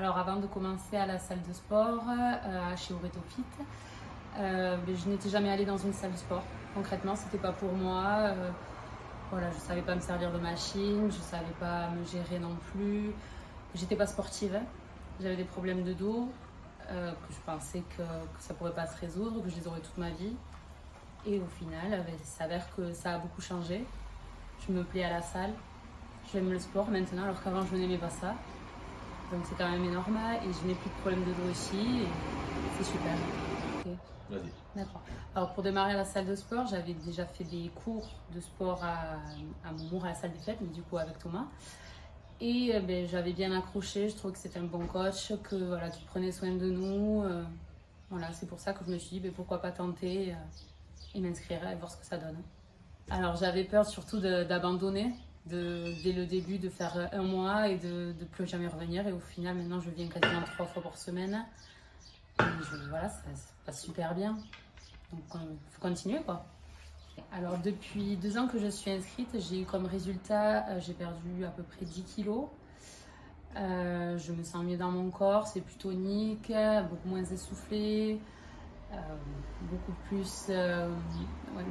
Alors avant de commencer à la salle de sport, chez Oretofit, je n'étais jamais allée dans une salle de sport. Concrètement, c'était pas pour moi. Voilà, je savais pas me servir de machine, je savais pas me gérer non plus. J'étais pas sportive, hein. J'avais des problèmes de dos, que je pensais que ça pourrait pas se résoudre, que je les aurais toute ma vie. Et au final, il s'avère que ça a beaucoup changé. Je me plais à la salle, j'aime le sport maintenant, alors qu'avant je n'aimais pas ça. Donc c'est quand même énorme et je n'ai plus de problème de dos aussi et c'est super. Okay. Vas-y. D'accord. Alors pour démarrer à la salle de sport, j'avais déjà fait des cours de sport à Montmour, à la salle des fêtes, mais du coup avec Thomas. Et j'avais bien accroché, je trouvais que c'était un bon coach, que voilà, tu prenais soin de nous. Voilà, c'est pour ça que je me suis dit pourquoi pas tenter et m'inscrire et voir ce que ça donne. Alors j'avais peur surtout d'abandonner. Dès le début de faire un mois et de plus jamais revenir, et au final maintenant je viens quasiment 3 fois par semaine et voilà, ça se passe super bien, donc il faut continuer quoi. Alors depuis 2 ans que je suis inscrite, j'ai eu comme résultat, j'ai perdu à peu près 10 kilos. Je me sens mieux dans mon corps, c'est plus tonique, beaucoup moins essoufflé,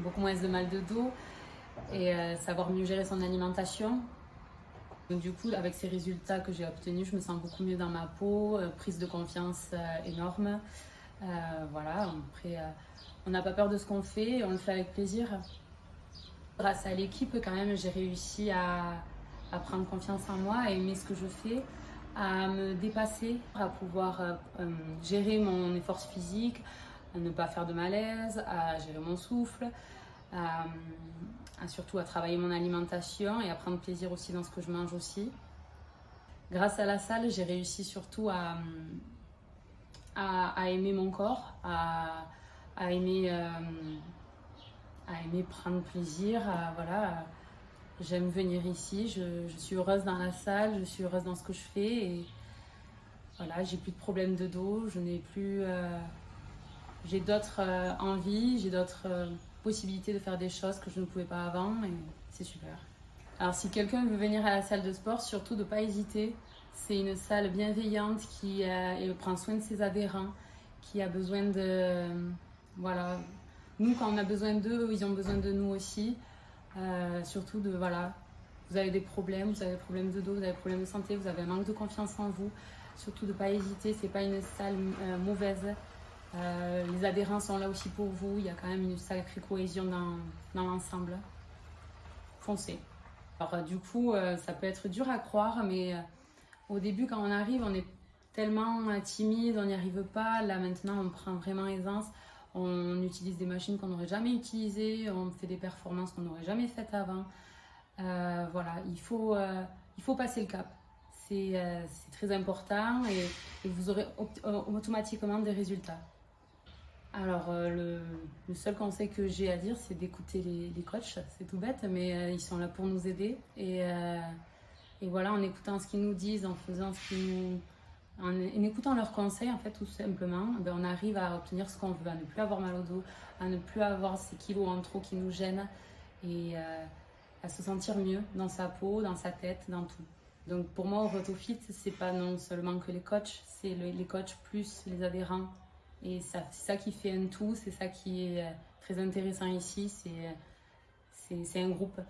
beaucoup moins de mal de dos et savoir mieux gérer son alimentation. Donc, du coup, avec ces résultats que j'ai obtenus, je me sens beaucoup mieux dans ma peau, prise de confiance énorme. Voilà, après, on n'a pas peur de ce qu'on fait, on le fait avec plaisir. Grâce à l'équipe, quand même, j'ai réussi à prendre confiance en moi, à aimer ce que je fais, à me dépasser, à pouvoir gérer mon effort physique, à ne pas faire de malaise, à gérer mon souffle, surtout à travailler mon alimentation et à prendre plaisir aussi dans ce que je mange aussi. Grâce à la salle, j'ai réussi surtout à aimer mon corps, à aimer prendre plaisir. Voilà, j'aime venir ici, je suis heureuse dans la salle, je suis heureuse dans ce que je fais. Et voilà, j'ai plus de problèmes de dos, j'ai d'autres envies, j'ai d'autres possibilités de faire des choses que je ne pouvais pas avant et c'est super. Alors si quelqu'un veut venir à la salle de sport, surtout de ne pas hésiter. C'est une salle bienveillante qui prend soin de ses adhérents, qui a besoin de... Voilà, nous quand on a besoin d'eux, ils ont besoin de nous aussi. Surtout de, voilà, vous avez des problèmes de dos, vous avez des problèmes de santé, vous avez un manque de confiance en vous. Surtout de ne pas hésiter, c'est pas une salle mauvaise. Les adhérents sont là aussi pour vous, il y a quand même une sacrée cohésion dans l'ensemble. Foncez. Alors du coup, ça peut être dur à croire, mais au début quand on arrive, on est tellement timide, on n'y arrive pas. Là maintenant, on prend vraiment aisance. On utilise des machines qu'on n'aurait jamais utilisées, on fait des performances qu'on n'aurait jamais faites avant. Voilà, il faut passer le cap. C'est très important et vous aurez automatiquement des résultats. Alors, le seul conseil que j'ai à dire, c'est d'écouter les coachs. C'est tout bête, mais ils sont là pour nous aider. Et voilà, en écoutant ce qu'ils nous disent, en écoutant leurs conseils, en fait, tout simplement, on arrive à obtenir ce qu'on veut, à ne plus avoir mal au dos, à ne plus avoir ces kilos en trop qui nous gênent et à se sentir mieux dans sa peau, dans sa tête, dans tout. Donc pour moi, Oretofit, c'est pas non seulement que les coachs, c'est les coachs plus les adhérents. Et c'est ça qui fait un tout, c'est ça qui est très intéressant ici, c'est un groupe.